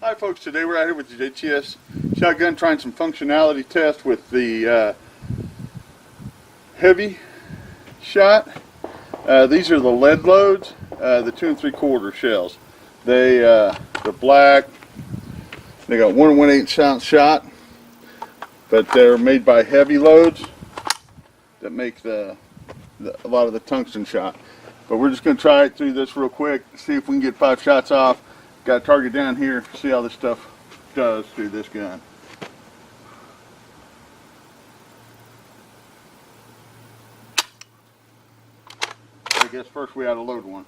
Hi folks, today we're out here with the JTS shotgun trying some functionality test with the heavy shot. These are the lead loads, the 2 3/4 shells. They're black. They got 1 1/8 ounce shot, but they're made by heavy loads that make a lot of the tungsten shot. But we're just going to try it through this real quick, see if we can get 5 shots off. Got a target down here, see how this stuff does through this gun. I guess first we ought to load one.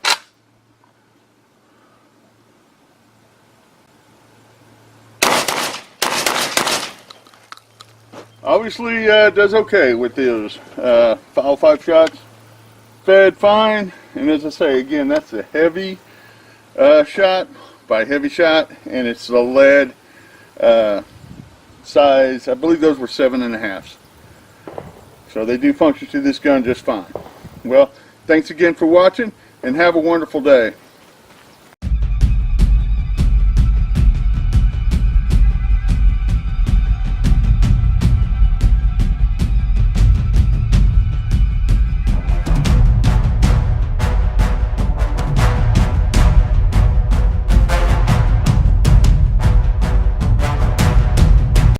Obviously does okay with those. All 5 shots fed fine, and as I say again, that's a heavy shot by heavy shot, and it's the lead size. I believe those were 7.5. So they do function to this gun just fine. Well, thanks again for watching, and have a wonderful day.